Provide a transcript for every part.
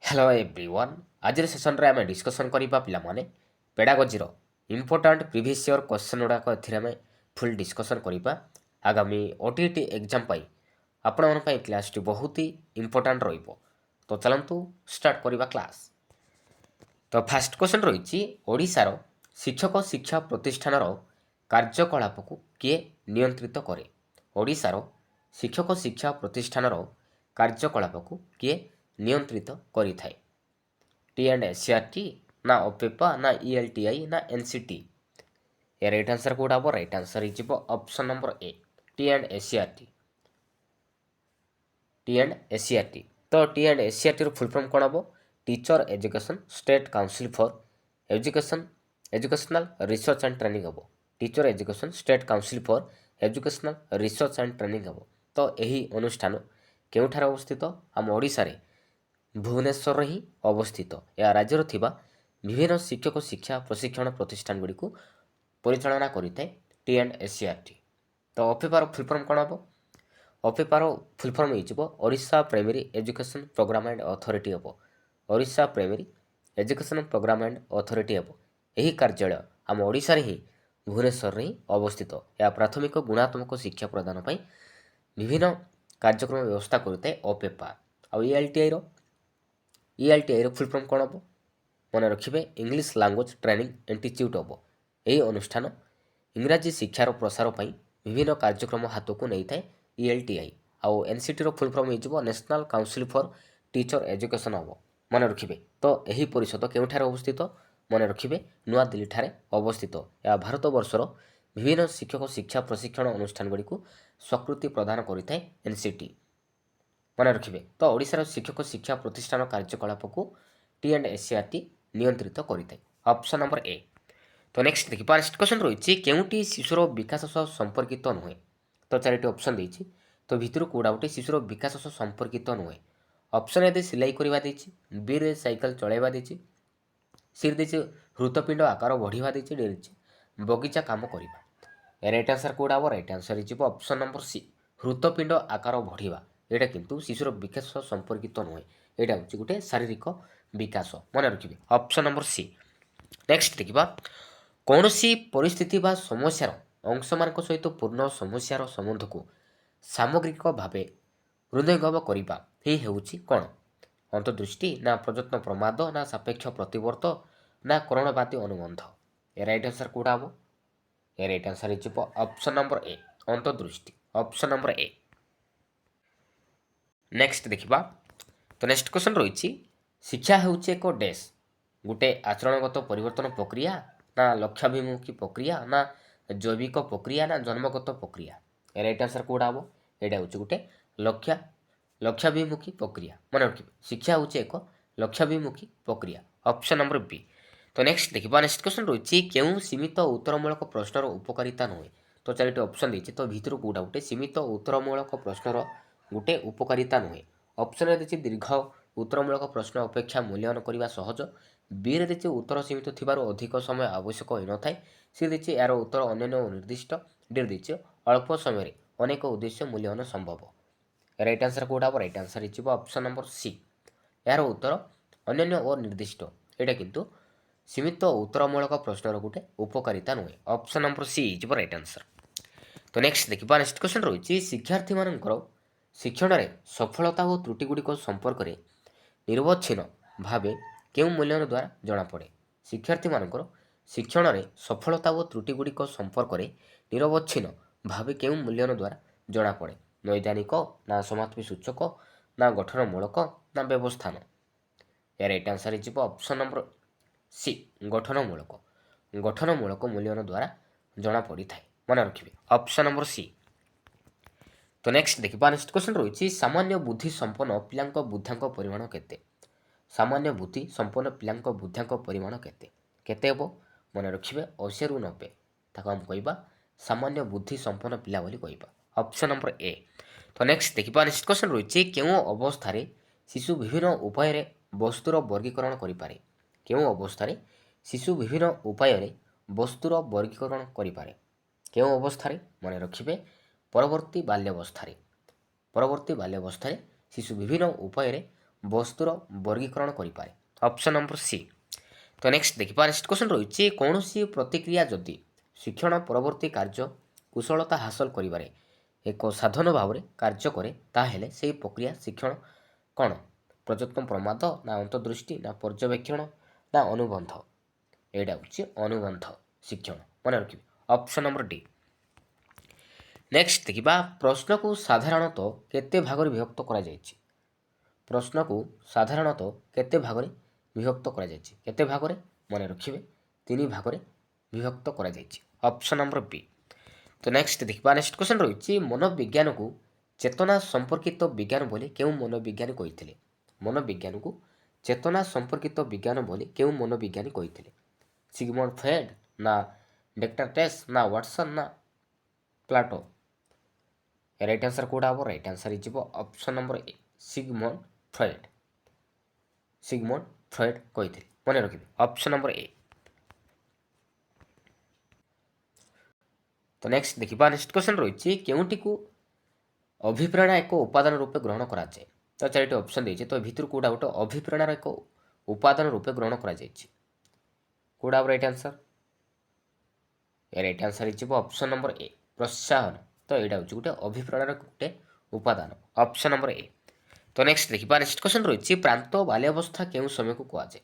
Hello everyone आज session रे आमे डिस्कशन करिबा पिला माने पेडागोजी रो इंपोर्टेंट प्रीवियस ईयर क्वेश्चन गुडा को एथिरे आमे फुल डिस्कशन करिबा आगामी ओटीटी एग्जाम पाई आपण मन पाई क्लास टी बहुत ही इंपोर्टेंट रहिबो। तो चलंतु स्टार्ट करिबा क्लास। तो फर्स्ट क्वेश्चन रहिछि ओडिसा रो शिक्षक शिक्षा प्रतिष्ठान रो कार्यकलाप को किए नियंत्रित करे। ओडिसा रो शिक्षक शिक्षा प्रतिष्ठान रो कार्यकलाप को किए नियंत्रित करिथाय। टी एंड एससीआरटी ना ओपेपा ना ईएलटीआई ना एनसीटी। या राइट आंसर कोड हम राइट आंसर हो option number A T and SCRT. T and SCRT तो T and SCRT full form कौन हम teacher education state council for education educational research and training हम। Teacher education state council for educational research and training हम। तो यही अनुष्ठान केउठार अवस्थित आम ओडिशा रे भुवनेश्वर ही अवस्थित। या राज्यर थिबा विभिन्न शिक्षक शिक्षा प्रशिक्षण प्रतिष्ठान गुड़ी को परिचालना करिଥାଏ टी एंड एससीआरटी। तो ओपेपार फुल फॉर्म कौन हम ओपेपार फुल फॉर्म हो Odisha primary education programme and authority हम। Odisha primary education programme and authority हम। यही कार्यालय आम ओडिशा रे ही भुवनेश्वर ही अवस्थित। या प्राथमिक गुणात्मक शिक्षा प्रदान पाई विभिन्न कार्यक्रम व्यवस्था करिଥାଏ ओपेपा। आ ईएलटीआई रो फुल फॉर्म कौन हम मन रखिए इंग्लिश लैंग्वेज ट्रेनिंग इंस्टीट्यूट हम। यही अनुष्ठान इंग्राजी शिक्षार प्रसार पर विभिन्न कार्यक्रम हाथ को नहीं था ईएलटीआई। आउ एनसीटी रो फुल फॉर्म हो national council for teacher education हम। मन रखिए तो यही परिषद केउठार अवस्थित मन रखिए नुआ दिल्ली ठारे अवस्थित। या भारत वर्षर विभिन्न शिक्षक शिक्षा प्रशिक्षण अनुष्ठान गुड़ी को स्वीकृति प्रदान करिଥାଏ एनसीटी। मन रखिए तो ओडिशार शिक्षक शिक्षा प्रतिष्ठान कार्यकलाप को टी एंड एससीआरटी नियंत्रित करिଥାଏ ऑप्शन नंबर ए। तो नेक्स्ट देखिए नेक्स्ट क्वेश्चन रही केउटी शिशुर विकास सह संपर्कित नुहे। तो चारिटी ऑप्शन देछि तो भितर कोडा गोटे शिशुर विकास सह संपर्कित नुहे। ऑप्शन ए सिलाई करवा देछि, बी रे साइकिल चलाइबा देछि, सी देछि हृतपिंड आकार बढ़िबा देछि, डी देछि बगीचा काम करिबा। राइट आंसर कोडा हम राइट आंसर हो ऑप्शन नंबर सी हृतपिंड आकार बढ़िबा। एटा किंतु शिशुर विकास सह संपर्कित नुहे। एटा होछि गोटे शारीरिक विकास मन रखिबे ऑप्शन नंबर सी। नेक्स्ट देखिबा कौन सी परिस्थिति बा समस्यार अंश मान सहित पूर्ण समस्यार संबंध को सामग्रिक भाव हृदयंगम करने ही होउछि कौन अंतर्दृष्टि ना प्रयत्न प्रमाद ना सापेक्ष प्रतिवर्त ना करणवादी अनुबंध। राइट आंसर कोडा हम राइट आंसर हो ऑप्शन नंबर ए अंतर्दृष्टि ऑप्शन नंबर ए। नेक्स्ट देखिबा तो नेक्स्ट क्वेश्चन रही शिक्षा होउछि एक डैश गोटे आचरणगत परिवर्तन प्रक्रिया ना लक्ष्याभिमुखी प्रक्रिया ना जैविक प्रक्रिया ना जन्मगत प्रक्रिया। राइट आंसर कोडा हम यहाँ हूँ गोटे लक्ष्याभिमुखी प्रक्रिया मन रखिए शिक्षा हूँ एक लक्ष्याभिमुखी प्रक्रिया ऑप्शन नंबर बी। तो नेक्स्ट देखिए नेक्स्ट क्वेश्चन रही क्यों सीमित उत्तरमूलक प्रश्नर उपकारिता नुहे। तो चारिटी ऑप्शन देछि तो भितर कोडा गोटे सीमित उत्तरमूलक प्रश्नर गोटे उपकारिता नुहे। ऑप्शन ए देछि दीर्घ उत्तरमूलक प्रश्न अपेक्षा मूल्यांकन करने सहज, बी रे देछि उत्तर सीमित थिबारु अधिक समय आवश्यक होई न थाए, सी देछि यार उत्तर अन्य निर्दिष्ट, डी देछि अल्प समय अनेक उद्देश्य मूल्यांकन संभव। राइट आंसर कोडा हम राइट आंसर हो ऑप्शन नंबर सी यार उत्तर अन्य और निर्दिष्ट। एटा किंतु सीमित उत्तरमूलक प्रश्नर गोटे उपकारिता नुहे option number C is right answer. तो नेक्स्ट देखिए नेक्स्ट क्वेश्चन रही शिक्षार्थी मानकर शिक्षण में सफलता और त्रुटि गुड़िक संपर्क में निर्वच्छिन्न भाव केउं मूल्यांकन द्वारा जनापड़े। शिक्षार्थी मानकर शिक्षण में सफलता और त्रुटि गुड़िक संपर्क में निरवच्छिन्न भाव केउं मूल्यांकन द्वारा जनापड़े नैदानिक ना समाप्ति सूचक ना गठनमूलक ना व्यवस्थान। या राइट आंसर हो ऑप्शन नंबर सी गठनमूलक मूल्यांकन द्वारा जना पड़ी था मन रखिए ऑप्शन नंबर सी। तो नेक्स्ट देखिए नेक्स्ट क्वेश्चन रही सामान्य बुद्धि संपन्न पिलांक बुद्धांक परिमाण केते। सामान्य बुद्धि संपन्न पिलांक बुद्धांक परिमाण केते केते हेबो मन रखिए 80 रु 90 ताको हम कहबा सामान्य बुद्धि संपन्न पिला बोली कहबा ऑप्शन नंबर ए। तो नेक्स्ट देखिए नेक्स्ट क्वेश्चन रही केउं अवस्था शिशु विभिन्न उपाय वस्तुर वर्गीकरण करिपारे। केउं अवस्था शिशु विभिन्न उपाय वस्तुर वर्गीकरण करिपारे केउं अवस्था मन रखिए परवर्ती बाल्यावस्था शिशु विभिन्न उपाय ବସ୍ତୁର ବର୍ଗୀକରଣ କରିପାରେ। Option number C. ତ ନେକ୍ସଟ ଦେଖିବା ନେକ୍ସଟ କ୍ୱେଶ୍ଚନ୍ ରହିଛି କୌଣସି ପ୍ରତିକ୍ରିୟା ଯଦି ଶିକ୍ଷଣ ପରବର୍ତ୍ତୀ କାର୍ଯ୍ୟ କୁଶଳତା ହାସଲ କରିବାରେ ଏକ ସାଧନ ଭାବରେ କାର୍ଯ୍ୟ କରେ ତାହେଲେ ସେହି ପ୍ରକ୍ରିୟା ଶିକ୍ଷଣ କ'ଣ? ପ୍ରଯତ୍ନ ପ୍ରମାଦ ନା ଅନ୍ତର୍ଦୃଷ୍ଟି ନା ପର୍ଯ୍ୟବେକ୍ଷଣ ନା ଅନୁବନ୍ଧ? ଏଇଟା ହେଉଛି ଅନୁବନ୍ଧ ଶିକ୍ଷଣ, ମନେ ରଖିବେ। Option number D. ନେକ୍ସଟ ଦେଖିବା ପ୍ରଶ୍ନକୁ ସାଧାରଣତଃ କେତେ ଭାଗରେ ବିଭକ୍ତ କରାଯାଇଛି? ପ୍ରଶ୍ନକୁ ସାଧାରଣତଃ କେତେ ଭାଗରେ ବିଭକ୍ତ କରାଯାଇଛି? କେତେ ଭାଗରେ? ମନେ ରଖିବେ 3 ଭାଗରେ ବିଭକ୍ତ କରାଯାଇଛି। ଅପସନ୍ ନମ୍ବର ବି। ତ ନେକ୍ସଟ ଦେଖିବା ନେକ୍ସଟ କ୍ୱେଶ୍ଚନ୍ ରହିଛି ମନୋବିଜ୍ଞାନକୁ ଚେତନା ସମ୍ପର୍କିତ ବିଜ୍ଞାନ ବୋଲି କେଉଁ ମନୋବିଜ୍ଞାନୀ କହିଥିଲେ? ମନୋବିଜ୍ଞାନକୁ ଚେତନା ସମ୍ପର୍କିତ ବିଜ୍ଞାନ ବୋଲି କେଉଁ ମନୋବିଜ୍ଞାନୀ କହିଥିଲେ? ସିଗମଣ୍ଡ ଫ୍ରେଡ୍ ନା ଡେକାର୍ଟେସ୍ ନା ୱାଟସନ୍ ନା ପ୍ଲାଟୋ? ରାଇଟ୍ ଆନ୍ସର କୋଉଟା ହେବ? ରାଇଟ୍ ଆନ୍ସର ହେଇଯିବ option number A Sigmund Freud. Sigmund Freud କହିଥିଲେ, ମନେ ରଖିବେ। Option number A. ତ ନେକ୍ସଟ ଦେଖିବା ନେକ୍ସଟ କ୍ୱେଶ୍ଚନ୍ ରହିଛି କେଉଁଟିକୁ ଅଭିପ୍ରେରଣା ଏକ ଉପାଦାନ ରୂପେ ଗ୍ରହଣ କରାଯାଏ? ତ 4ଟି ଅପସନ୍ ଦେଇଛି, ତ ଭିତରୁ କୋଉଟା ଗୋଟେ ଅଭିପ୍ରେରଣାର ଏକ ଉପାଦାନ ରୂପେ ଗ୍ରହଣ କରାଯାଇଛି? କୋଉଟା ହେବ ରାଇଟ୍ ଆନ୍ସର? ରାଇଟ୍ ଆନ୍ସର ହେଇଯିବ ଅପସନ୍ ନମ୍ବର ଏ ପ୍ରୋତ୍ସାହନ। ତ ଏଇଟା ହେଉଛି ଗୋଟେ ଅଭିପ୍ରେରଣାର ଗୋଟେ ଉପାଦାନ। Option number A. ତ ନେକ୍ସଟ ଦେଖିବା ନେକ୍ସଟ କ୍ୱେଶ୍ଚନ୍ ରହିଛି ପ୍ରାନ୍ତ ବାଲ୍ୟାବସ୍ଥା କେଉଁ ସମୟକୁ କୁହାଯାଏ?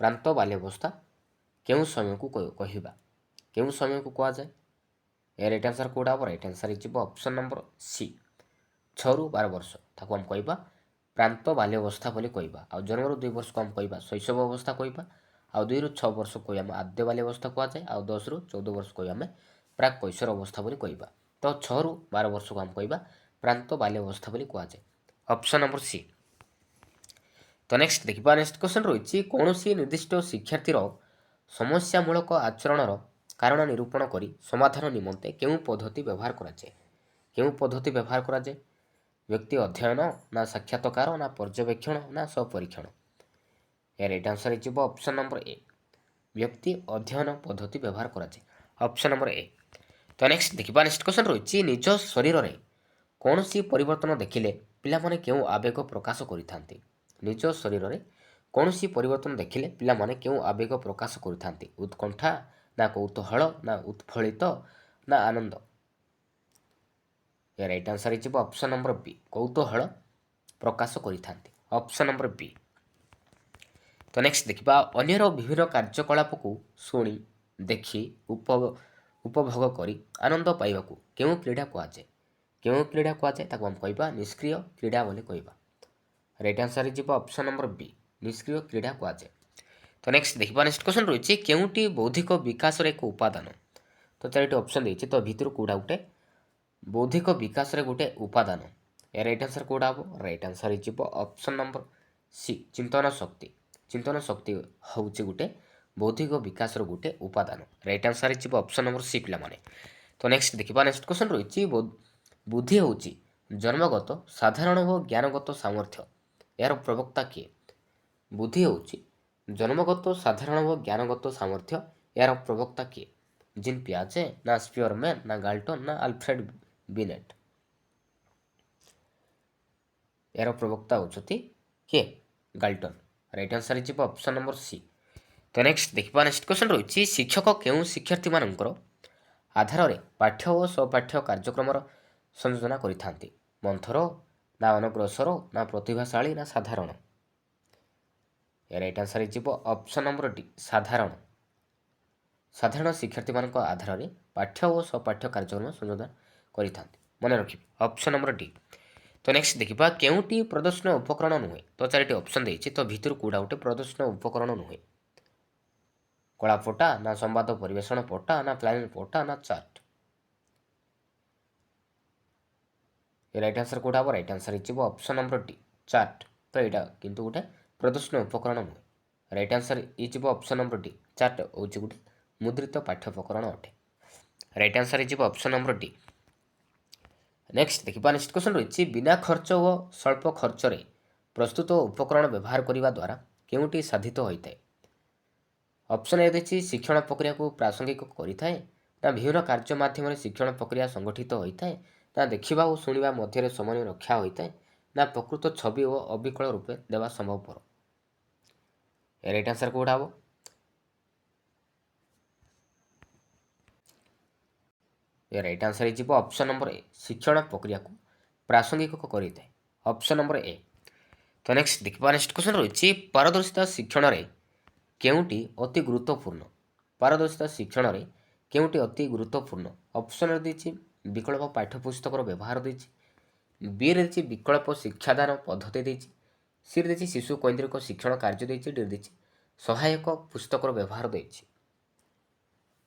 ପ୍ରାନ୍ତ ବାଲ୍ୟାବସ୍ଥା କେଉଁ ସମୟକୁ କହିବା? କେଉଁ ସମୟକୁ କୁହାଯାଏ? ରାଇଟ୍ ଆନ୍ସର କୋଉଟା ହେବ? ରାଇଟ୍ ଆନ୍ସର ହେଇଯିବ ଅପସନ୍ ନମ୍ବର ସି 6ରୁ 12 ବର୍ଷ ତାକୁ ଆମେ କହିବା ପ୍ରାନ୍ତ ବାଲ୍ୟାବସ୍ଥା ବୋଲି କହିବା। ଆଉ ଜନ୍ମରୁ 2 ବର୍ଷକୁ ଆମେ କହିବା ଶୈଶବ ଅବସ୍ଥା କହିବା। ଆଉ 2ରୁ 6 ବର୍ଷକୁ କହି ଆମେ ଆଦ୍ୟ ବାଲ୍ୟାବସ୍ଥା କୁହାଯାଏ। ଆଉ 10ରୁ 14 ବର୍ଷ କହି ଆମେ ପ୍ରାକ୍ କୈଶୋର ଅବସ୍ଥା ବୋଲି କହିବା। ତ 6ରୁ 12 ବର୍ଷକୁ ଆମେ କହିବା ପ୍ରାନ୍ତ ବାଲ୍ୟାବସ୍ଥା ବୋଲି କୁହାଯାଏ। Option number C. ତ ନେକ୍ସଟ ଦେଖିବା ନେକ୍ସଟ କ୍ୱେଶ୍ଚନ୍ ରହିଛି କୌଣସି ନିର୍ଦ୍ଦିଷ୍ଟ ଶିକ୍ଷାର୍ଥୀର ସମସ୍ୟାମୂଳକ ଆଚରଣର କାରଣ ନିରୂପଣ କରି ସମାଧାନ ନିମନ୍ତେ କେଉଁ ପଦ୍ଧତି ବ୍ୟବହାର କରାଯାଏ? କେଉଁ ପଦ୍ଧତି ବ୍ୟବହାର କରାଯାଏ? ବ୍ୟକ୍ତି ଅଧ୍ୟୟନ ନା ସାକ୍ଷାତକାର ନା ପର୍ଯ୍ୟବେକ୍ଷଣ ନା ସ୍ୱପରୀକ୍ଷଣ? ରାଇଟ୍ ଆନ୍ସର ହେଇଯିବ ଅପସନ୍ ନମ୍ବର ଏ ବ୍ୟକ୍ତି ଅଧ୍ୟୟନ ପଦ୍ଧତି ବ୍ୟବହାର କରାଯାଏ। Option number A. ତ ନେକ୍ସଟ ଦେଖିବା ନେକ୍ସଟ କ୍ୱେଶ୍ଚନ୍ ରହିଛି ନିଜ ଶରୀରରେ କୌଣସି ପରିବର୍ତ୍ତନ ଦେଖିଲେ ପିଲାମାନେ କେଉଁ ଆବେଗ ପ୍ରକାଶ କରିଥାନ୍ତି? ନିଜ ଶରୀରରେ କୌଣସି ପରିବର୍ତ୍ତନ ଦେଖିଲେ ପିଲାମାନେ କେଉଁ ଆବେଗ ପ୍ରକାଶ କରିଥାନ୍ତି? ଉତ୍କଣ୍ଠା ନା କୌତୂହଳ ନା ଉତ୍ଫୁଲ୍ଲିତ ନା ଆନନ୍ଦ? ରାଇଟ୍ ଆନ୍ସର ହେଇଯିବ ଅପସନ୍ ନମ୍ବର ବି କୌତୂହଳ ପ୍ରକାଶ କରିଥାନ୍ତି। ଅପସନ୍ ନମ୍ବର ବି। ତ ନେକ୍ସଟ ଦେଖିବା ଅନ୍ୟର ବିଭିନ୍ନ କାର୍ଯ୍ୟକଳାପକୁ ଶୁଣି ଦେଖି ଉପଭୋଗ କରି ଆନନ୍ଦ ପାଇବାକୁ କେଉଁ କ୍ରୀଡ଼ା କୁହାଯାଏ? କେଉଁ କ୍ରୀଡ଼ା କୁହାଯାଏ? ତାକୁ ଆମେ କହିବା ନିଷ୍କ୍ରିୟ କ୍ରୀଡ଼ା ବୋଲି କହିବା। ରାଇଟ୍ ଆନ୍ସର ହେଇଯିବ ଅପସନ୍ ନମ୍ବର ବି ନିଷ୍କ୍ରିୟ କ୍ରୀଡ଼ା କୁହାଯାଏ। ତ ନେକ୍ସଟ ଦେଖିବା ନେକ୍ସଟ କ୍ୱେଶ୍ଚନ୍ ରହିଛି କେଉଁଟି ବୌଦ୍ଧିକ ବିକାଶର ଏକ ଉପାଦାନ? ତ 4ଟି ଅପସନ୍ ଦେଇଛି, ତ ଭିତରୁ କୋଉଟା ଗୋଟେ ବୌଦ୍ଧିକ ବିକାଶରେ ଗୋଟେ ଉପାଦାନ? ରାଇଟ୍ ଆନ୍ସର କୋଉଟା ହେବ? ରାଇଟ୍ ଆନ୍ସର ହେଇଯିବ ଅପସନ୍ ନମ୍ବର ସି ଚିନ୍ତନ ଶକ୍ତି। ଚିନ୍ତନ ଶକ୍ତି ହେଉଛି ଗୋଟେ ବୌଦ୍ଧିକ ବିକାଶର ଗୋଟେ ଉପାଦାନ। ରାଇଟ୍ ଆନ୍ସର ହେଇଯିବ ଅପସନ୍ ନମ୍ବର ସି ପିଲାମାନେ। ତ ନେକ୍ସଟ ଦେଖିବା ନେକ୍ସଟ କ୍ୱେଶ୍ଚନ୍ ରହିଛି ବୁଦ୍ଧି ହେଉଛି ଜନ୍ମଗତ ସାଧାରଣ ଓ ଜ୍ଞାନଗତ ସାମର୍ଥ୍ୟ, ଏହାର ପ୍ରବକ୍ତା କିଏ? ବୁଦ୍ଧି ହେଉଛି ଜନ୍ମଗତ ସାଧାରଣ ଓ ଜ୍ଞାନଗତ ସାମର୍ଥ୍ୟ, ଏହାର ପ୍ରବକ୍ତା କିଏ? ଜିନ୍ ପିଆଜେ ନା ସ୍ପିୟରମ୍ୟାନ୍ ନା ଗାଲ୍ଟନ୍ ନା ଆଲଫ୍ରେଡ୍ ବିନେଟ୍? ଏହାର ପ୍ରବକ୍ତା ହେଉଛନ୍ତି କିଏ? ଗାଲ୍ଟନ୍। ରାଇଟ୍ ଆନ୍ସର ହେଇଯିବ ଅପସନ୍ ନମ୍ବର ସି। ତ ନେକ୍ସଟ ଦେଖିବା ନେକ୍ସଟ କ୍ୱେଶ୍ଚନ୍ ରହିଛି ଶିକ୍ଷକ କେଉଁ ଶିକ୍ଷାର୍ଥୀମାନଙ୍କର ଆଧାରରେ ପାଠ୍ୟ ଓ ସ୍ୱପାଠ୍ୟ କାର୍ଯ୍ୟକ୍ରମର ସଂଯୋଜନା କରିଥାନ୍ତି? ମନ୍ଥର ନା ଅନଗ୍ରସର ନା ପ୍ରତିଭାଶାଳୀ ନା ସାଧାରଣ? ରାଇଟ୍ ଆନ୍ସର ହେଇଯିବ ଅପସନ୍ ନମ୍ବର ଡି ସାଧାରଣ। ସାଧାରଣ ଶିକ୍ଷାର୍ଥୀମାନଙ୍କ ଆଧାରରେ ପାଠ୍ୟ ଓ ସ୍ୱପାଠ୍ୟ କାର୍ଯ୍ୟକ୍ରମ ସଂଯୋଜନା କରିଥାନ୍ତି, ମନେ ରଖିବେ। Option number D. ତ ନେକ୍ସଟ ଦେଖିବା କେଉଁଟି ପ୍ରଦର୍ଶନ ଉପକରଣ ନୁହେଁ? ତ 4ଟି ଅପସନ୍ ଦେଇଛି, ତ ଭିତରୁ କୋଉଟା ଗୋଟେ ପ୍ରଦର୍ଶନ ଉପକରଣ ନୁହେଁ? କଳା ପଟା ନା ସମ୍ବାଦ ପରିବେଷଣ ପଟା ନା ପ୍ଲାନିଂ ପଟା ନା ଚାର୍ଟ? ରାଇଟ୍ ଆନ୍ସର କୋଉଟା ହେବ? ରାଇଟ୍ ଆନ୍ସର ହେଇଯିବ ଅପସନ୍ ନମ୍ବର ଡି ଚାର୍ଟ। ତ ଏଇଟା କିନ୍ତୁ ଗୋଟେ ପ୍ରଦର୍ଶନ ଉପକରଣ ନୁହେଁ। ରାଇଟ୍ ଆନ୍ସର ହେଇଯିବ ଅପସନ୍ ନମ୍ବର ଡି ଚାର୍ଟ ହେଉଛି ଗୋଟେ ମୁଦ୍ରିତ ପାଠ୍ୟ ଉପକରଣ ଅଟେ। ରାଇଟ୍ ଆନ୍ସର ହେଇଯିବ ଅପସନ୍ ନମ୍ବର ଡି। ନେକ୍ସଟ ଦେଖିବା ନେକ୍ସଟ କ୍ୱେଶ୍ଚନ୍ ରହିଛି ବିନା ଖର୍ଚ୍ଚ ଓ ସ୍ୱଳ୍ପ ଖର୍ଚ୍ଚରେ ପ୍ରସ୍ତୁତ ଉପକରଣ ବ୍ୟବହାର କରିବା ଦ୍ୱାରା କେଉଁଟି ସାଧିତ ହୋଇଥାଏ? ଅପସନ୍ ଏ ଦେଇଛି ଶିକ୍ଷଣ ପ୍ରକ୍ରିୟାକୁ ପ୍ରାସଙ୍ଗିକ କରିଥାଏ ନା ବିଭିନ୍ନ କାର୍ଯ୍ୟ ମାଧ୍ୟମରେ ଶିକ୍ଷଣ ପ୍ରକ୍ରିୟା ସଂଗଠିତ ହୋଇଥାଏ ନା ଦେଖିବା ଓ ଶୁଣିବା ମଧ୍ୟରେ ସମନ୍ୱୟ ରକ୍ଷା ହୋଇଥାଏ ନା ପ୍ରକୃତ ଛବି ଓ ଅବିକଳ ରୂପେ ଦେବା ସମ୍ଭବପର? ରାଇଟ୍ ଆନ୍ସର କୋଉଟା ହେବ? ରାଇଟ୍ ଆନ୍ସର ହେଇଯିବ ଅପସନ୍ ନମ୍ବର ଏ, ଶିକ୍ଷଣ ପ୍ରକ୍ରିୟାକୁ ପ୍ରାସଙ୍ଗିକ କରିଥାଏ। Option number A. ତ ନେକ୍ସଟ ଦେଖିବା, ନେକ୍ସଟ କ୍ୱେଶ୍ଚନ୍ ରହିଛି ପାରଦର୍ଶିତା ଶିକ୍ଷଣରେ କେଉଁଟି ଅତି ଗୁରୁତ୍ୱପୂର୍ଣ୍ଣ? ପାରଦର୍ଶିତା ଶିକ୍ଷଣରେ କେଉଁଟି ଅତି ଗୁରୁତ୍ୱପୂର୍ଣ୍ଣ? ଅପସନ୍ରେ ଦେଇଛି ବିକଳ୍ପ ପାଠ୍ୟପୁସ୍ତକର ବ୍ୟବହାର ଦେଇଛି, ବିରେ ଦେଇଛି ବିକଳ୍ପ ଶିକ୍ଷାଦାନ ପଦ୍ଧତି ଦେଇଛି, ସିରେ ଦେଇଛି ଶିଶୁ କୈନ୍ଦ୍ରିକ ଶିକ୍ଷଣ କାର୍ଯ୍ୟ ଦେଇଛି, ଡି ଦେଇଛି ସହାୟକ ପୁସ୍ତକର ବ୍ୟବହାର ଦେଇଛି।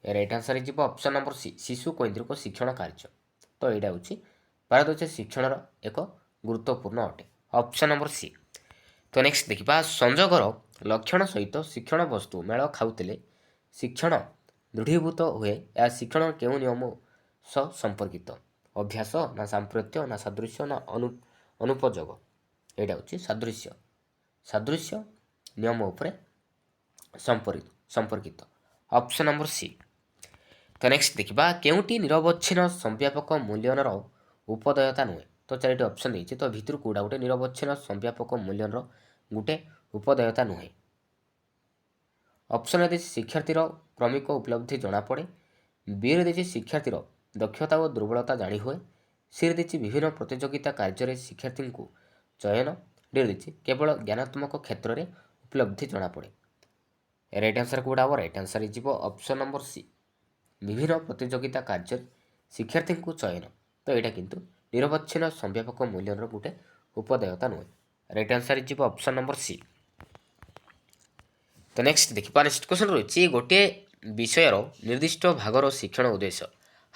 ରାଇଟ୍ ଆନ୍ସର ହେଇଯିବ ଅପସନ୍ ନମ୍ବର ସି, ଶିଶୁ କୈନ୍ଦ୍ରିକ ଶିକ୍ଷଣ କାର୍ଯ୍ୟ। ତ ଏଇଟା ହେଉଛି ପାରଦର୍ଶୀ ଶିକ୍ଷଣର ଏକ ଗୁରୁତ୍ୱପୂର୍ଣ୍ଣ ଅଟେ, ଅପସନ୍ ନମ୍ବର ସି। ତ ନେକ୍ସଟ ଦେଖିବା, ସଂଯୋଗର ଲକ୍ଷଣ ସହିତ ଶିକ୍ଷଣ ବସ୍ତୁ ମେଳ ଖାଉଥିଲେ ଶିକ୍ଷଣ ଦୃଢ଼ୀଭୂତ ହୁଏ। ଏହା ଶିକ୍ଷଣ କେଉଁ ନିୟମ ସହ ସମ୍ପର୍କିତ? ଅଭ୍ୟାସ ନା ସାମ୍ପ୍ରତ୍ୟ ନା ସାଦୃଶ୍ୟ ନା ଅନୁପଯୋଗ? ଏଇଟା ହେଉଛି ସାଦୃଶ୍ୟ। ସାଦୃଶ୍ୟ ନିୟମ ଉପରେ ସମ୍ପର୍କିତ, ଅପସନ୍ ନମ୍ବର ସି। ତ ନେକ୍ସଟ ଦେଖିବା, କେଉଁଟି ନିରବଚ୍ଛିନ୍ନ ସମ୍ବ୍ୟାପକ ମୂଲ୍ୟାୟନର ଉପଦେୟତା ନୁହେଁ? ତ ଚାରିଟି ଅପସନ୍ ଦେଇଛି, ତ ଭିତରୁ କେଉଁଟା ଗୋଟେ ନିରବଚ୍ଛିନ୍ନ ସମ୍ବ୍ୟାପକ ମୂଲ୍ୟାୟନର ଗୋଟେ ଉପଦେୟତା ନୁହେଁ? ଅପସନ୍ରେ ଦେଇଛି ଶିକ୍ଷାର୍ଥୀର କ୍ରମିକ ଉପଲବ୍ଧି ଜଣାପଡ଼େ, ବିରେ ଦେଇଛି ଶିକ୍ଷାର୍ଥୀର ଦକ୍ଷତା ଓ ଦୁର୍ବଳତା ଜାଣି ହୁଏ, ସିରେ ଦେଇଛି ବିଭିନ୍ନ ପ୍ରତିଯୋଗିତା କାର୍ଯ୍ୟରେ ଶିକ୍ଷାର୍ଥୀଙ୍କୁ ଚୟନ, ଡି ଦେଇଛି କେବଳ ଜ୍ଞାନାତ୍ମକ କ୍ଷେତ୍ରରେ ଉପଲବ୍ଧି ଜଣାପଡ଼େ। ରାଇଟ୍ ଆନ୍ସର କୋଉଟା ହେବ? ରାଇଟ୍ ଆନ୍ସର ହେଇଯିବ ଅପସନ୍ ନମ୍ବର ସି, ବିଭିନ୍ନ ପ୍ରତିଯୋଗିତା କାର୍ଯ୍ୟରେ ଶିକ୍ଷାର୍ଥୀଙ୍କୁ ଚୟନ। ତ ଏଇଟା କିନ୍ତୁ ନିରବଚ୍ଛିନ୍ନ ସମ୍ବ୍ୟାପକ ମୂଲ୍ୟାୟନର ଗୋଟେ ଉପଦେୟତା ନୁହେଁ। ରାଇଟ୍ ଆନ୍ସର ହେଇଯିବ ଅପସନ୍ ନମ୍ବର ସି। ତ ନେକ୍ସଟ ଦେଖିବା, ନେକ୍ସଟ କ୍ୱେଶ୍ଚନ୍ ରହିଛି ଗୋଟିଏ ବିଷୟର ନିର୍ଦ୍ଦିଷ୍ଟ ଭାଗର ଶିକ୍ଷଣ ଉଦ୍ଦେଶ୍ୟ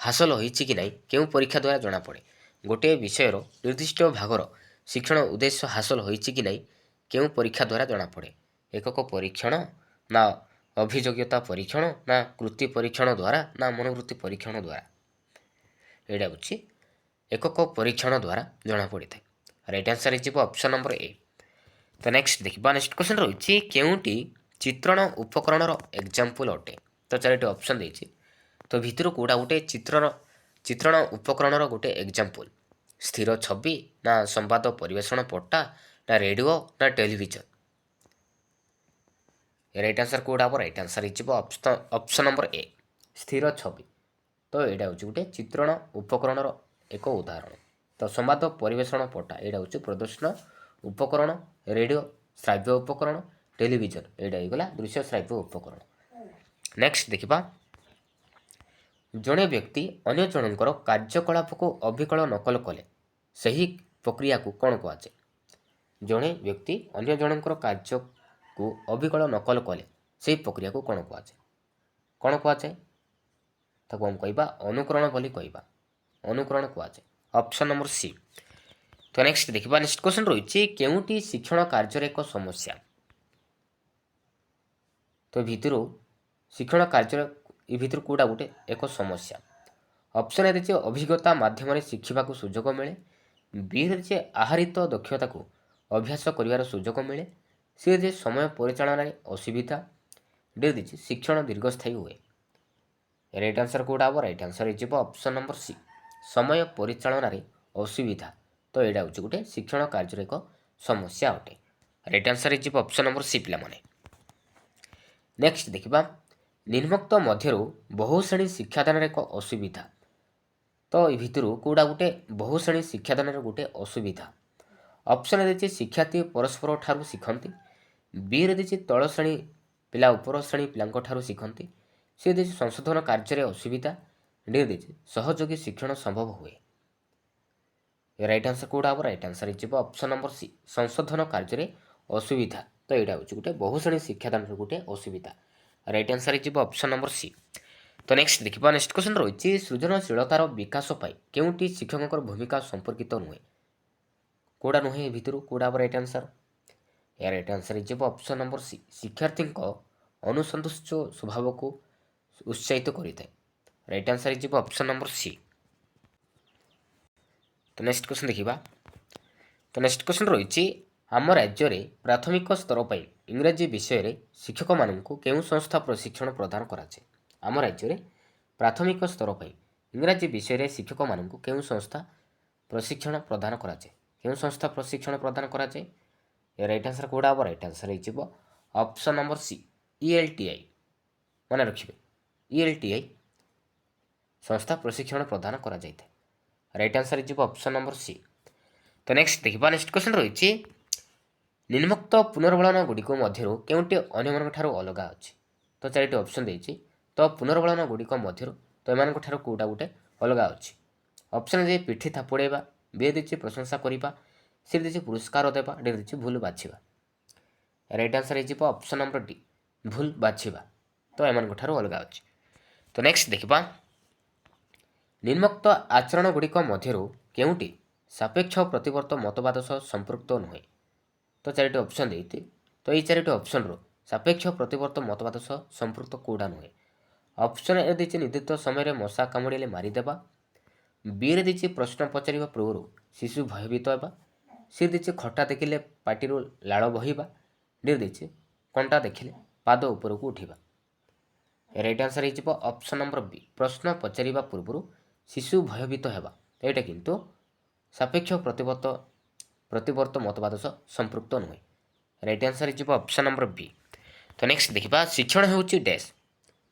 ହାସଲ ହୋଇଛି କି ନାହିଁ କେଉଁ ପରୀକ୍ଷା ଦ୍ୱାରା ଜଣାପଡ଼େ? ଗୋଟିଏ ବିଷୟର ନିର୍ଦ୍ଦିଷ୍ଟ ଭାଗର ଶିକ୍ଷଣ ଉଦ୍ଦେଶ୍ୟ ହାସଲ ହୋଇଛି କି ନାହିଁ କେଉଁ ପରୀକ୍ଷା ଦ୍ୱାରା ଜଣାପଡ଼େ? ଏକକ ପରୀକ୍ଷଣ ନା ଅଭିଯୋଗ୍ୟତା ପରୀକ୍ଷଣ ନା କୃତି ପରୀକ୍ଷଣ ଦ୍ୱାରା ନା ମନୋବୃତ୍ତି ପରୀକ୍ଷଣ ଦ୍ୱାରା? ଏଇଟା ହେଉଛି ଏକକ ପରୀକ୍ଷଣ ଦ୍ୱାରା ଜଣାପଡ଼ିଥାଏ। ରାଇଟ୍ ଆନ୍ସର ହେଇଯିବ ଅପସନ୍ ନମ୍ବର ଏ। ତ ନେକ୍ସଟ ଦେଖିବା, ନେକ୍ସଟ କ୍ୱେଶ୍ଚନ୍ ରହିଛି କେଉଁଟି ଚିତ୍ରଣ ଉପକରଣର ଏକ୍ଜାମ୍ପଲ ଅଟେ? ତ ଚାରିଟି ଅପସନ୍ ଦେଇଛି, ତ ଭିତରୁ କେଉଁଟା ଗୋଟେ ଚିତ୍ରଣ ଉପକରଣର ଗୋଟେ ଏକ୍ଜାମ୍ପଲ? ସ୍ଥିର ଛବି ନା ସମ୍ବାଦ ପରିବେଷଣ ପଟ୍ଟା ନା ରେଡ଼ିଓ ନା ଟେଲିଭିଜନ? ରାଇଟ୍ ଆନ୍ସର କେଉଁଟା ହେବ? ରାଇଟ୍ ଆନ୍ସର ହେଇଯିବ ଅପସନ୍ ନମ୍ବର ଏ, ସ୍ଥିର ଛବି। ତ ଏଇଟା ହେଉଛି ଗୋଟେ ଚିତ୍ରଣ ଉପକରଣର ଏକ ଉଦାହରଣ। ତ ସମ୍ବାଦ ପରିବେଷଣ ପଟ୍ଟା ଏଇଟା ହେଉଛି ପ୍ରଦର୍ଶନ ଉପକରଣ, ରେଡ଼ିଓ ଶ୍ରାବ୍ୟ ଉପକରଣ, ଟେଲିଭିଜନ ଏଇଟା ହେଇଗଲା ଦୃଶ୍ୟ ଶ୍ରାବ୍ୟ ଉପକରଣ। ନେକ୍ସଟ ଦେଖିବା, ଜଣେ ବ୍ୟକ୍ତି ଅନ୍ୟ ଜଣଙ୍କର କାର୍ଯ୍ୟକଳାପକୁ ଅବିକଳ ନକଲ କଲେ ସେହି ପ୍ରକ୍ରିୟାକୁ କ'ଣ କୁହାଯାଏ? ଜଣେ ବ୍ୟକ୍ତି ଅନ୍ୟ ଜଣଙ୍କର କାର୍ଯ୍ୟକୁ ଅବିକଳ ନକଲ କଲେ ସେହି ପ୍ରକ୍ରିୟାକୁ କ'ଣ କୁହାଯାଏ? କ'ଣ କୁହାଯାଏ? ତାକୁ ଆମେ କହିବା ଅନୁକରଣ ବୋଲି କହିବା, ଅନୁକରଣ କୁହାଯାଏ, ଅପସନ୍ ନମ୍ବର ସି। ତ ନେକ୍ସଟ ଦେଖିବା, ନେକ୍ସଟ କ୍ୱେଶ୍ଚନ୍ ରହିଛି କେଉଁଟି ଶିକ୍ଷଣ କାର୍ଯ୍ୟର ଏକ ସମସ୍ୟା? ତ ଭିତରୁ ଶିକ୍ଷଣ କାର୍ଯ୍ୟ ଏ ଭିତରୁ କେଉଁଟା ଗୋଟେ ଏକ ସମସ୍ୟା? ଅପସନ୍ ଏ ଦେଇଛି ଅଭିଜ୍ଞତା ମାଧ୍ୟମରେ ଶିଖିବାକୁ ସୁଯୋଗ ମିଳେ, ବି ଦେଇଛି ଆହରିତ ଦକ୍ଷତାକୁ ଅଭ୍ୟାସ କରିବାର ସୁଯୋଗ ମିଳେ, ସି ଦେଇଛି ସମୟ ପରିଚାଳନାରେ ଅସୁବିଧା, ଡି ଦେଇଛି ଶିକ୍ଷଣ ଦୀର୍ଘସ୍ଥାୟୀ ହୁଏ। ରାଇଟ୍ ଆନ୍ସର କେଉଁଟା ହେବ? ରାଇଟ୍ ଆନ୍ସର ହେଇଯିବ ଅପସନ୍ ନମ୍ବର ସି, ସମୟ ପରିଚାଳନାରେ ଅସୁବିଧା। ତ ଏଇଟା ହେଉଛି ଗୋଟେ ଶିକ୍ଷଣ କାର୍ଯ୍ୟର ଏକ ସମସ୍ୟା ଅଟେ। ରାଇଟ୍ ଆନ୍ସର ହେଇଯିବ ଅପସନ୍ ନମ୍ବର ସି ପିଲାମାନେ। ନେକ୍ସଟ ଦେଖିବା, ନିମ୍ନୋକ୍ତ ମଧ୍ୟରୁ ବହୁ ଶ୍ରେଣୀ ଶିକ୍ଷାଦାନର ଏକ ଅସୁବିଧା। ତ ଏ ଭିତରୁ କେଉଁଟା ଗୋଟେ ବହୁ ଶ୍ରେଣୀ ଶିକ୍ଷାଦାନର ଗୋଟେ ଅସୁବିଧା? ଅପସନ୍ ଦେଇଛି ଶିକ୍ଷାର୍ଥୀ ପରସ୍ପର ଠାରୁ ଶିଖନ୍ତି, ବିରେ ଦେଇଛି ତଳ ଶ୍ରେଣୀ ପିଲା ଉପର ଶ୍ରେଣୀ ପିଲାଙ୍କ ଠାରୁ ଶିଖନ୍ତି, ସି ଦେଇଛି ସଂଶୋଧନ କାର୍ଯ୍ୟରେ ଅସୁବିଧା, ଡି ଦେଇଛି ସହଯୋଗୀ ଶିକ୍ଷଣ ସମ୍ଭବ ହୁଏ। ରାଇଟ୍ ଆନ୍ସର କେଉଁଟା ହେବ? ରାଇଟ୍ ଆନ୍ସର ହେଇଯିବ ଅପସନ୍ ନମ୍ବର ସି, ସଂଶୋଧନ କାର୍ଯ୍ୟରେ ଅସୁବିଧା। ତ ଏଇଟା ହେଉଛି ଗୋଟେ ବହୁ ଶ୍ରେଣୀ ଶିକ୍ଷାଦାନର ଗୋଟେ ଅସୁବିଧା। ରାଇଟ୍ ଆନ୍ସର ହେଇଯିବ ଅପସନ୍ ନମ୍ବର ସି। ତ ନେକ୍ସଟ ଦେଖିବା, ନେକ୍ସଟ କ୍ୱେଶ୍ଚନ୍ ରହିଛି ସୃଜନଶୀଳତାର ବିକାଶ ପାଇଁ କେଉଁଟି ଶିକ୍ଷକଙ୍କର ଭୂମିକା ସମ୍ପର୍କିତ ନୁହେଁ? କେଉଁଟା ନୁହେଁ ଏ ଭିତରୁ କେଉଁଟା ହେବ ରାଇଟ୍ ଆନ୍ସର? ରାଇଟ୍ ଆନ୍ସର ହେଇଯିବ ଅପସନ୍ ନମ୍ବର ସି, ଶିକ୍ଷାର୍ଥୀଙ୍କ ଅନୁସନ୍ତୁଷ୍ଟ ସ୍ୱଭାବକୁ ଉତ୍ସାହିତ କରିଥାଏ। ରାଇଟ୍ ଆନ୍ସର ହେଇଯିବ ଅପସନ୍ ନମ୍ବର ସି। ତ ନେକ୍ସଟ କ୍ୱେଶ୍ଚନ୍ ଦେଖିବା, ତ ନେକ୍ସଟ କ୍ୱେଶ୍ଚନ୍ ରହିଛି ଆମ ରାଜ୍ୟରେ ପ୍ରାଥମିକ ସ୍ତର ପାଇଁ ଇଂରାଜୀ ବିଷୟରେ ଶିକ୍ଷକମାନଙ୍କୁ କେଉଁ ସଂସ୍ଥା ପ୍ରଶିକ୍ଷଣ ପ୍ରଦାନ କରାଯାଏ? ଆମ ରାଜ୍ୟରେ ପ୍ରାଥମିକ ସ୍ତର ପାଇଁ ଇଂରାଜୀ ବିଷୟରେ ଶିକ୍ଷକମାନଙ୍କୁ କେଉଁ ସଂସ୍ଥା ପ୍ରଶିକ୍ଷଣ ପ୍ରଦାନ କରାଯାଏ? କେଉଁ ସଂସ୍ଥା ପ୍ରଶିକ୍ଷଣ ପ୍ରଦାନ କରାଯାଏ? ରାଇଟ୍ ଆନ୍ସର କେଉଁଟା ହେବ? ରାଇଟ୍ ଆନ୍ସର ହେଇଯିବ ଅପସନ୍ ନମ୍ବର ସି ELTI। ମନେ ରଖିବେ ELTI ସଂସ୍ଥା ପ୍ରଶିକ୍ଷଣ ପ୍ରଦାନ କରାଯାଇଥାଏ। ରାଇଟ୍ ଆନ୍ସର ହେଇଯିବ ଅପସନ୍ ନମ୍ବର ସି। ତ ନେକ୍ସଟ ଦେଖିବା, ନେକ୍ସଟ କ୍ୱେଶ୍ଚନ୍ ରହିଛି ନିମ୍ନୋକ୍ତ ପୁନର୍ବଳନ ଗୁଡ଼ିକ ମଧ୍ୟରୁ କେଉଁଟି ଅନ୍ୟମାନଙ୍କ ଠାରୁ ଅଲଗା ଅଛି? ତ ଚାରିଟି ଅପସନ୍ ଦେଇଛି। ତ ପୁନର୍ବଳନ ଗୁଡ଼ିକ ମଧ୍ୟରୁ ତ ଏମାନଙ୍କ ଠାରୁ କେଉଁଟା ଗୋଟେ ଅଲଗା ଅଛି? ଅପସନ୍ ଯେ ପିଠି ଥାପୁଡ଼ାଇବା, ବି ଦେଇଛି ପ୍ରଶଂସା କରିବା, ସି ଦେଇଛି ପୁରସ୍କାର ଦେବା, ଡି ଦେଇଛି ଭୁଲ ବାଛିବା। ରାଇଟ୍ ଆନ୍ସର ହେଇଯିବ ଅପସନ୍ ନମ୍ବର ଡି ଭୁଲ ବାଛିବା। ତ ଏମାନଙ୍କ ଠାରୁ ଅଲଗା ଅଛି। ତ ନେକ୍ସଟ ଦେଖିବା ନିମ୍ନୋକ୍ତ ଆଚରଣ ଗୁଡ଼ିକ ମଧ୍ୟରୁ କେଉଁଟି ସାପେକ୍ଷ ପ୍ରତିବର୍ତ୍ତ ମତବାଦ ସହ ସମ୍ପୃକ୍ତ ନୁହେଁ? ତ ଚାରିଟି ଅପସନ୍ ଦେଇଛି। ତ ଏଇ ଚାରିଟି ଅପସନ୍ରୁ ସାପେକ୍ଷ ପ୍ରତିବର୍ତ୍ତ ମତବାଦ ସହ ସମ୍ପୃକ୍ତ କେଉଁଟା ନୁହେଁ? ଅପସନ୍ ଏ ଦେଇଛି ନିର୍ଦ୍ଦିଷ୍ଟ ସମୟରେ ମଶା କାମୁଡ଼ିଲେ ମାରିଦେବା, ବିରେ ଦେଇଛି ପ୍ରଶ୍ନ ପଚାରିବା ପୂର୍ବରୁ ଶିଶୁ ଭୟଭୀତ ହେବା, ସି ଦେଇଛି ଖଟା ଦେଖିଲେ ପାଟିରୁ ଲାଳ ବହିବା, ଡି ଦେଇଛି କଣ୍ଟା ଦେଖିଲେ ପାଦ ଉପରକୁ ଉଠିବା। ରାଇଟ୍ ଆନ୍ସର ହେଇଯିବ ଅପସନ୍ ନମ୍ବର ବି ପ୍ରଶ୍ନ ପଚାରିବା ପୂର୍ବରୁ ଶିଶୁ ଭୟଭୀତ ହେବା। ଏଇଟା କିନ୍ତୁ ସାପେକ୍ଷ ପ୍ରତିବର୍ତ୍ତ ମତବାଦ ସହ ସମ୍ପୃକ୍ତ ନୁହେଁ। ରାଇଟ୍ ଆନ୍ସର ହେଇଯିବ ଅପସନ୍ ନମ୍ବର ବି। ତ ନେକ୍ସଟ ଦେଖିବା ଶିକ୍ଷଣ ହେଉଛି ଡ୍ୟାସ୍।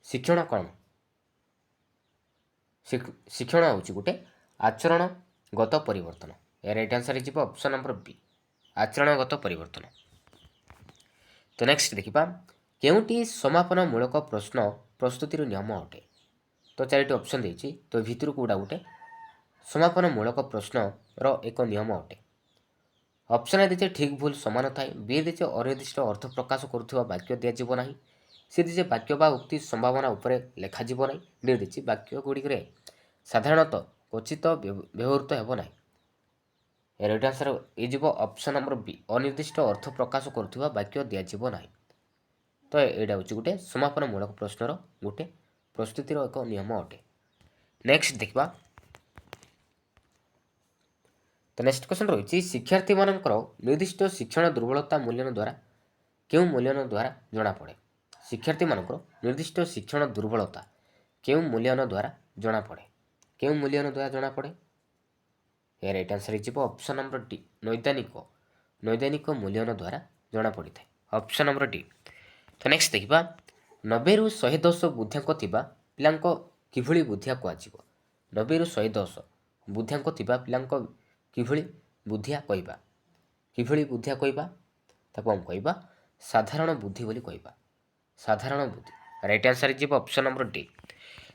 ଶିକ୍ଷଣ କ'ଣ? ଶିକ୍ଷଣ ହେଉଛି ଗୋଟେ ଆଚରଣଗତ ପରିବର୍ତ୍ତନ। ରାଇଟ୍ ଆନ୍ସର ହେଇଯିବ ଅପସନ୍ ନମ୍ବର ବି ଆଚରଣଗତ ପରିବର୍ତ୍ତନ। ତ ନେକ୍ସଟ ଦେଖିବା କେଉଁଟି ସମାପନମୂଳକ ପ୍ରଶ୍ନ ପ୍ରସ୍ତୁତିର ନିୟମ ଅଟେ? ତ ଚାରିଟି ଅପସନ୍ ଦେଇଛି। ତ ଭିତରୁ କେଉଁଟା ଗୋଟେ ସମାପନମୂଳକ ପ୍ରଶ୍ନର ଏକ ନିୟମ ଅଟେ? ଅପସନ୍ ଏ ଦେଇଛି ଠିକ୍ ଭୁଲ ସମାନ ଥାଏ, ବି ଦେଇଛି ଅନିର୍ଦ୍ଦିଷ୍ଟ ଅର୍ଥ ପ୍ରକାଶ କରୁଥିବା ବାକ୍ୟ ଦିଆଯିବ ନାହିଁ, ସି ଦେଇଛି ବାକ୍ୟ ବା ଉକ୍ତି ସମ୍ଭାବନା ଉପରେ ଲେଖାଯିବ ନାହିଁ, ଡି ଦେଇଛି ବାକ୍ୟ ଗୁଡ଼ିକରେ ସାଧାରଣତଃ କ୍ୱଚିତ ବ୍ୟବହୃତ ହେବ ନାହିଁ। ରାଇଟ୍ ଆନ୍ସର ହେଇଯିବ ଅପସନ୍ ନମ୍ବର ବି ଅନିର୍ଦ୍ଦିଷ୍ଟ ଅର୍ଥ ପ୍ରକାଶ କରୁଥିବା ବାକ୍ୟ ଦିଆଯିବ ନାହିଁ। ତ ଏଇଟା ହେଉଛି ଗୋଟେ ସମାପନମୂଳକ ପ୍ରଶ୍ନର ଗୋଟେ ପ୍ରସ୍ତୁତିର ଏକ ନିୟମ ଅଟେ। ନେକ୍ସଟ ଦେଖିବା ତ ନେକ୍ସଟ କ୍ୱେଶ୍ଚନ୍ ରହିଛି ଶିକ୍ଷାର୍ଥୀମାନଙ୍କର ନିର୍ଦ୍ଦିଷ୍ଟ ଶିକ୍ଷଣ ଦୁର୍ବଳତା ମୂଲ୍ୟାୟନ ଦ୍ୱାରା କେଉଁ ମୂଲ୍ୟାୟନ ଦ୍ୱାରା ଜଣାପଡ଼େ? ଶିକ୍ଷାର୍ଥୀମାନଙ୍କର ନିର୍ଦ୍ଦିଷ୍ଟ ଶିକ୍ଷଣ ଦୁର୍ବଳତା କେଉଁ ମୂଲ୍ୟାୟନ ଦ୍ୱାରା ଜଣାପଡ଼େ? କେଉଁ ମୂଲ୍ୟାୟନ ଦ୍ୱାରା ଜଣାପଡ଼େ? ରାଇଟ୍ ଆନ୍ସର ହେଇଯିବ ଅପସନ୍ ନମ୍ବର ଡି ନୈଦାନିକ ମୂଲ୍ୟାୟନ ଦ୍ୱାରା ଜଣାପଡ଼ିଥାଏ। Option number D. ତ ନେକ୍ସଟ ଦେଖିବା 90ରୁ 110 ବୁଦ୍ଧ୍ୟାଙ୍କ ଥିବା ପିଲାଙ୍କ କିଭଳି ବୁଦ୍ଧିଆ କୁହାଯିବ? 90ରୁ 110 ବୁଦ୍ଧ୍ୟାଙ୍କ ଥିବା ପିଲାଙ୍କ କିଭଳି ବୁଦ୍ଧିଆ କହିବା? କିଭଳି ବୁଦ୍ଧିଆ କହିବା? ତାକୁ ଆମେ କହିବା ସାଧାରଣ ବୁଦ୍ଧି ବୋଲି କହିବା। ସାଧାରଣ ବୁଦ୍ଧି। ରାଇଟ୍ ଆନ୍ସର ହେଇଯିବ ଅପସନ୍ ନମ୍ବର ଡି।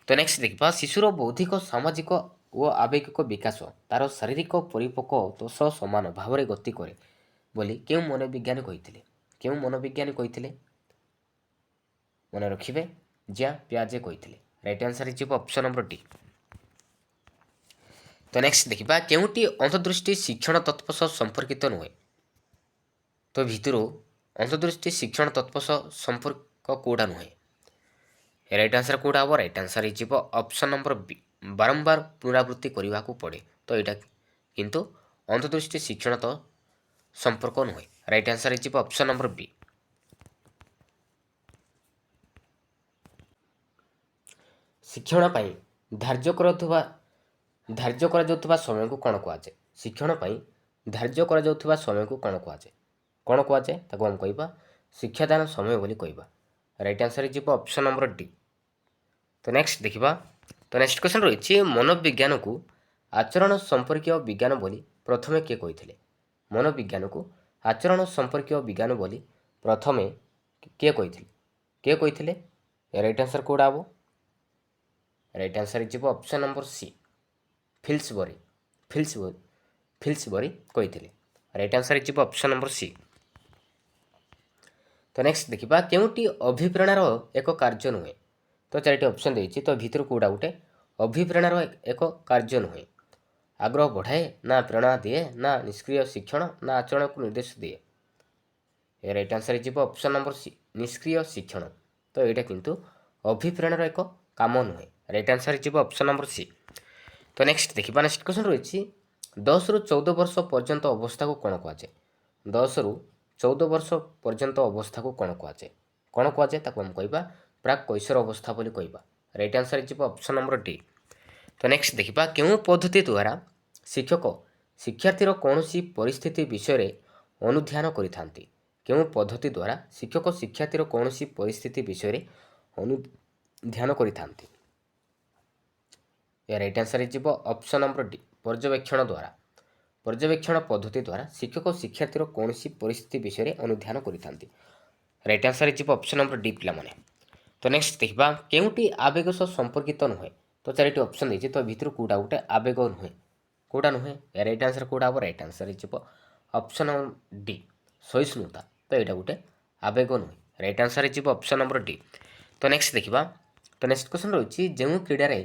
ତ ନେକ୍ସଟ ଦେଖିବା ଶିଶୁର ବୌଦ୍ଧିକ ସାମାଜିକ ଓ ଆବେଗିକ ବିକାଶ ତାର ଶାରୀରିକ ପରିପକ୍ୱତା ସହ ସମାନ ଭାବରେ ଗତି କରେ ବୋଲି କେଉଁ ମନୋବିଜ୍ଞାନୀ କହିଥିଲେ? କେଉଁ ମନୋବିଜ୍ଞାନୀ କହିଥିଲେ? ମନେ ରଖିବେ ଜିଆଁ ପିଆଜେ କହିଥିଲେ। ରାଇଟ୍ ଆନ୍ସର ହେଇଯିବ ଅପସନ୍ ନମ୍ବର ଡି। ତ ନେକ୍ସଟ ଦେଖିବା କେଉଁଟି ଅନ୍ତର୍ଦୃଷ୍ଟି ଶିକ୍ଷଣ ତତ୍ତ୍ୱ ସହ ସମ୍ପର୍କିତ ନୁହେଁ? ତ ଭିତରୁ ଅନ୍ତର୍ଦୃଷ୍ଟି ଶିକ୍ଷଣ ତତ୍ତ୍ୱ ସହ ସମ୍ପର୍କ କେଉଁଟା ନୁହେଁ? ରାଇଟ୍ ଆନ୍ସର କେଉଁଟା ହେବ? ରାଇଟ୍ ଆନ୍ସର ହେଇଯିବ ଅପସନ୍ ନମ୍ବର ବି ବାରମ୍ବାର ପୁନରାବୃତ୍ତି କରିବାକୁ ପଡ଼େ। ତ ଏଇଟା କିନ୍ତୁ ଅନ୍ତର୍ଦୃଷ୍ଟି ଶିକ୍ଷଣ ତ ସମ୍ପର୍କ ନୁହେଁ। ରାଇଟ୍ ଆନ୍ସର ହେଇଯିବ ଅପସନ୍ ନମ୍ବର ବି। ଶିକ୍ଷଣ ପାଇଁ ଧାର୍ଯ୍ୟ କରାଯାଉଥିବା ସମୟକୁ କ'ଣ କୁହାଯାଏ? ଶିକ୍ଷଣ ପାଇଁ ଧାର୍ଯ୍ୟ କରାଯାଉଥିବା ସମୟକୁ କ'ଣ କୁହାଯାଏ? କ'ଣ କୁହାଯାଏ? ତାକୁ ଆମେ କହିବା ଶିକ୍ଷାଦାନ ସମୟ ବୋଲି କହିବା। ରାଇଟ୍ ଆନ୍ସର ହେଇଯିବ ଅପସନ୍ ନମ୍ବର ଡି। ତ ନେକ୍ସଟ ଦେଖିବା ତ ନେକ୍ସଟ କ୍ୱେଶ୍ଚନ୍ ରହିଛି ମନୋବିଜ୍ଞାନକୁ ଆଚରଣ ସମ୍ପର୍କୀୟ ବିଜ୍ଞାନ ବୋଲି ପ୍ରଥମେ କିଏ କହିଥିଲେ? ମନୋବିଜ୍ଞାନକୁ ଆଚରଣ ସମ୍ପର୍କୀୟ ବିଜ୍ଞାନ ବୋଲି ପ୍ରଥମେ କିଏ କହିଥିଲେ? କିଏ କହିଥିଲେ? ରାଇଟ୍ ଆନ୍ସର କେଉଁଟା ହେବ? ରାଇଟ୍ ଆନ୍ସର ହେଇଯିବ ଅପସନ୍ ନମ୍ବର ସି ଫିଲ୍ସବରି କହିଥିଲେ। ରାଇଟ୍ ଆନ୍ସର ହେଇଯିବ ଅପସନ୍ ନମ୍ବର ସି। ତ ନେକ୍ସଟ ଦେଖିବା କେଉଁଟି ଅଭିପ୍ରେରଣାର ଏକ କାର୍ଯ୍ୟ ନୁହେଁ? ତ ଚାରିଟି ଅପସନ୍ ଦେଇଛି। ତ ଭିତରୁ କେଉଁଟା ଗୋଟେ ଅଭିପ୍ରେରଣାର ଏକ କାର୍ଯ୍ୟ ନୁହେଁ? ଆଗ୍ରହ ବଢ଼ାଏ, ନା ପ୍ରେରଣା ଦିଏ, ନା ନିଷ୍କ୍ରିୟ ଶିକ୍ଷଣ, ନା ଆଚରଣକୁ ନିର୍ଦ୍ଦେଶ ଦିଏ? ରାଇଟ୍ ଆନ୍ସର ହେଇଯିବ ଅପସନ୍ ନମ୍ବର ସି ନିଷ୍କ୍ରିୟ ଶିକ୍ଷଣ। ତ ଏଇଟା କିନ୍ତୁ ଅଭିପ୍ରେରଣାର ଏକ କାମ ନୁହେଁ। ରାଇଟ୍ ଆନ୍ସର ହେଇଯିବ ଅପସନ୍ ନମ୍ବର ସି। ତ ନେକ୍ସଟ ଦେଖିବା ନେକ୍ସଟ କ୍ୱେଶ୍ଚନ୍ ରହିଛି 10ରୁ 14 ବର୍ଷ ପର୍ଯ୍ୟନ୍ତ ଅବସ୍ଥାକୁ କ'ଣ କୁହାଯାଏ? 10ରୁ 14 ବର୍ଷ ପର୍ଯ୍ୟନ୍ତ ଅବସ୍ଥାକୁ କ'ଣ କୁହାଯାଏ? କ'ଣ କୁହାଯାଏ? ତାକୁ ଆମେ କହିବା ପ୍ରାକ୍ କୈଶୋର ଅବସ୍ଥା ବୋଲି କହିବା। ରାଇଟ୍ ଆନ୍ସର ହେଇଯିବ ଅପସନ୍ ନମ୍ବର ଡି। ତ ନେକ୍ସଟ ଦେଖିବା କେଉଁ ପଦ୍ଧତି ଦ୍ୱାରା ଶିକ୍ଷକ ଶିକ୍ଷାର୍ଥୀର କୌଣସି ପରିସ୍ଥିତି ବିଷୟରେ ଅନୁଧ୍ୟାନ କରିଥାନ୍ତି। କେଉଁ ପଦ୍ଧତି ଦ୍ୱାରା ଶିକ୍ଷକ ଶିକ୍ଷାର୍ଥୀର କୌଣସି ପରିସ୍ଥିତି ବିଷୟରେ ଅନୁଧ୍ୟାନ କରିଥାନ୍ତି? ଏହା ରାଇଟ୍ ଆନ୍ସର ହେଇଯିବ ଅପସନ୍ ନମ୍ବର ଡି, ପର୍ଯ୍ୟବେକ୍ଷଣ ଦ୍ୱାରା। ପର୍ଯ୍ୟବେକ୍ଷଣ ପଦ୍ଧତି ଦ୍ୱାରା ଶିକ୍ଷକ ଶିକ୍ଷାର୍ଥୀର କୌଣସି ପରିସ୍ଥିତି ବିଷୟରେ ଅନୁଧ୍ୟାନ କରିଥାନ୍ତି। ରାଇଟ୍ ଆନ୍ସର ହେଇଯିବ ଅପସନ୍ ନମ୍ବର ଡି ପିଲାମାନେ। ତ ନେକ୍ସଟ ଦେଖିବା କେଉଁଟି ଆବେଗ ସହ ସମ୍ପର୍କିତ ନୁହେଁ। ତ ଚାରିଟି ଅପସନ୍ ଦେଇଛି, ତ ଭିତରୁ କେଉଁଟା ଗୋଟେ ଆବେଗ ନୁହେଁ, କେଉଁଟା ନୁହେଁ? ରାଇଟ୍ ଆନ୍ସର କେଉଁଟା ହେବ? ରାଇଟ୍ ଆନ୍ସର ହେଇଯିବ ଅପସନ୍ ନମ୍ବର ଡି, ସହିଷ୍ଣୁତା। ତ ଏଇଟା ଗୋଟେ ଆବେଗ ନୁହେଁ। ରାଇଟ୍ ଆନ୍ସର ହେଇଯିବ ଅପସନ୍ ନମ୍ବର ଡି। ତ ନେକ୍ସଟ ଦେଖିବା, ତ ନେକ୍ସଟ କ୍ୱେଶ୍ଚନ୍ ରହିଛି ଯେଉଁ କ୍ରୀଡ଼ାରେ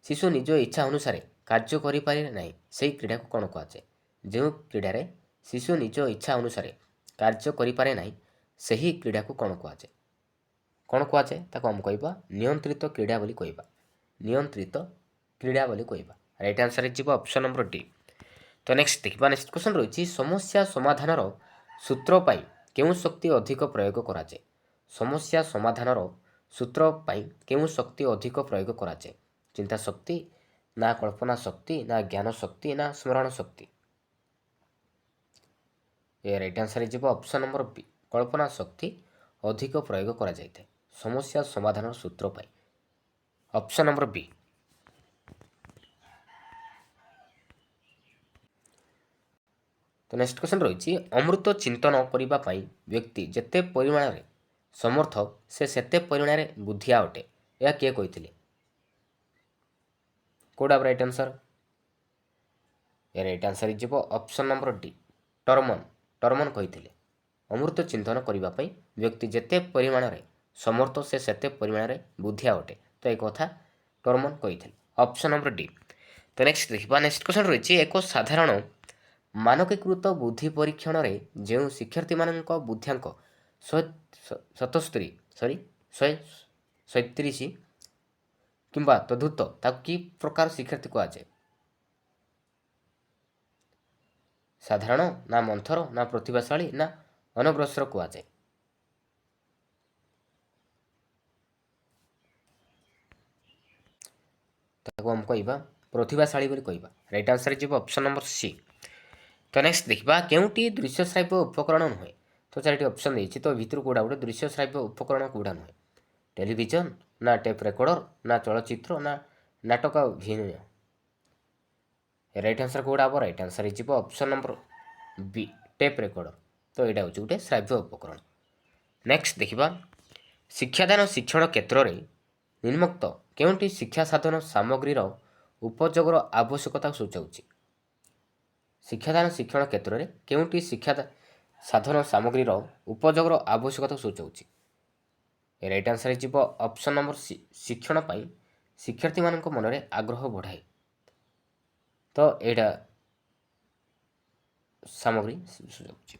ଶିଶୁ ନିଜ ଇଚ୍ଛା ଅନୁସାରେ କାର୍ଯ୍ୟ କରିପାରେ ନାହିଁ ସେହି କ୍ରୀଡ଼ାକୁ କ'ଣ କୁହାଯାଏ? ଯେଉଁ କ୍ରୀଡ଼ାରେ ଶିଶୁ ନିଜ ଇଚ୍ଛା ଅନୁସାରେ କାର୍ଯ୍ୟ କରିପାରେ ନାହିଁ ସେହି କ୍ରୀଡ଼ାକୁ କ'ଣ କୁହାଯାଏ? କ'ଣ କୁହାଯାଏ? ତାକୁ ଆମେ କହିବା ନିୟନ୍ତ୍ରିତ କ୍ରୀଡ଼ା ବୋଲି କହିବା। ନିୟନ୍ତ୍ରିତ କ୍ରୀଡ଼ା ବୋଲି କହିବା। ରାଇଟ୍ ଆନ୍ସର ହେଇଯିବ ଅପସନ୍ ନମ୍ବର ଡି। ତ ନେକ୍ସଟ ଦେଖିବା, ନେକ୍ସଟ କ୍ୱେଶ୍ଚନ୍ ରହିଛି ସମସ୍ୟା ସମାଧାନର ସୂତ୍ର ପାଇଁ କେଉଁ ଶକ୍ତି ଅଧିକ ପ୍ରୟୋଗ କରାଯାଏ? ସମସ୍ୟା ସମାଧାନର ସୂତ୍ର ପାଇଁ କେଉଁ ଶକ୍ତି ଅଧିକ ପ୍ରୟୋଗ କରାଯାଏ? ଚିନ୍ତା ଶକ୍ତି, ନା କଳ୍ପନା ଶକ୍ତି, ନା ଜ୍ଞାନ ଶକ୍ତି, ନା ସ୍ମରଣ ଶକ୍ତି? ଏ ରାଇଟ୍ ଆନ୍ସର ହେଇଯିବ ଅପସନ୍ ନମ୍ବର ବି, କଳ୍ପନା ଶକ୍ତି ଅଧିକ ପ୍ରୟୋଗ କରାଯାଇଥାଏ ସମସ୍ୟା ସମାଧାନର ସୂତ୍ର ପାଇଁ। ଅପସନ୍ ନମ୍ବର ବି। ତ ନେକ୍ସଟ କ୍ୱେଶ୍ଚନ୍ ରହିଛି ଅମୃତ ଚିନ୍ତନ କରିବା ପାଇଁ ବ୍ୟକ୍ତି ଯେତେ ପରିମାଣରେ ସମର୍ଥ ସେ ସେତେ ପରିମାଣରେ ବୁଦ୍ଧିଆ ଅଟେ, ଏହା କିଏ କହିଥିଲେ? କେଉଁଟା ରାଇଟ୍ ଆନ୍ସର? ଏ ରାଇଟ୍ ଆନ୍ସର ହେଇଯିବ ଅପସନ୍ ନମ୍ବର ଡି, ଟର୍ମନ୍। ଟର୍ମନ୍ କହିଥିଲେ ଅମୃତ ଚିନ୍ତନ କରିବା ପାଇଁ ବ୍ୟକ୍ତି ଯେତେ ପରିମାଣରେ ସମର୍ଥ ସେ ସେତେ ପରିମାଣରେ ବୁଦ୍ଧିଆ ଅଟେ। ତ ଏ କଥା ଟର୍ମନ୍ କହିଥିଲେ। Option number D. ତ ନେକ୍ସଟ ଦେଖିବା, ନେକ୍ସଟ କ୍ୱେଶ୍ଚନ୍ ରହିଛି ଏକ ସାଧାରଣ ମାନକୀକୃତ ବୁଦ୍ଧି ପରୀକ୍ଷଣରେ ଯେଉଁ ଶିକ୍ଷାର୍ଥୀମାନଙ୍କ ବୁଦ୍ଧ୍ୟାଙ୍କ 137 କିମ୍ବା ତଦୁର୍ଦ୍ଧ୍ୱ ତାକୁ କି ପ୍ରକାର ଶିକ୍ଷାର୍ଥୀ କୁହାଯାଏ? ସାଧାରଣ, ନା ମନ୍ଥର, ନା ପ୍ରତିଭାଶାଳୀ, ନା ଅନଗ୍ରସର କୁହାଯାଏ? ତାକୁ ଆମେ କହିବା ପ୍ରତିଭାଶାଳୀ ବୋଲି କହିବା। ରାଇଟ୍ ଆନ୍ସର ଯିବ ଅପସନ୍ ନମ୍ବର ସି। ତ ନେକ୍ସଟ ଦେଖିବା କେଉଁଟି ଦୃଶ୍ୟ ଶ୍ରାବ୍ୟ ଉପକରଣ ନୁହେଁ? ତ ଚାରିଟି ଅପସନ୍ ଦେଇଛି, ତ ଭିତରୁ କେଉଁଟା ଗୋଟେ ଦୃଶ୍ୟ ଶ୍ରାବ୍ୟ ଉପକରଣ କେଉଁଟା ନୁହେଁ? ଟେଲିଭିଜନ, ନା ଟେପ୍ ରେକର୍ଡର, ନା ଚଳଚ୍ଚିତ୍ର, ନା ନାଟକ ଅଭିନୟ? ରାଇଟ୍ ଆନ୍ସର କେଉଁଟା ହେବ? ରାଇଟ୍ ଆନ୍ସର ହେଇଯିବ ଅପସନ୍ ନମ୍ବର ବି, ଟେପ୍ ରେକର୍ଡର। ତ ଏଇଟା ହେଉଛି ଗୋଟେ ଶ୍ରାବ୍ୟ ଉପକରଣ। ନେକ୍ସଟ ଦେଖିବା ଶିକ୍ଷାଦାନ ଶିକ୍ଷଣ କ୍ଷେତ୍ରରେ ନିମ୍ନୋକ୍ତ କେଉଁଟି ଶିକ୍ଷା ସାଧନ ସାମଗ୍ରୀର ଉପଯୋଗର ଆବଶ୍ୟକତା ସୂଚାଉଛି? ଶିକ୍ଷାଦାନ ଶିକ୍ଷଣ କ୍ଷେତ୍ରରେ କେଉଁଟି ଶିକ୍ଷା ସାଧନ ସାମଗ୍ରୀର ଉପଯୋଗର ଆବଶ୍ୟକତା ସୂଚାଉଛି? ରାଇଟ୍ ଆନ୍ସର ହେଇଯିବ ଅପସନ୍ ନମ୍ବର ସି, ଶିକ୍ଷଣ ପାଇଁ ଶିକ୍ଷାର୍ଥୀମାନଙ୍କ ମନରେ ଆଗ୍ରହ ବଢ଼ାଏ। ତ ଏଇଟା ସାମଗ୍ରୀ ସୂଚାଉଛି।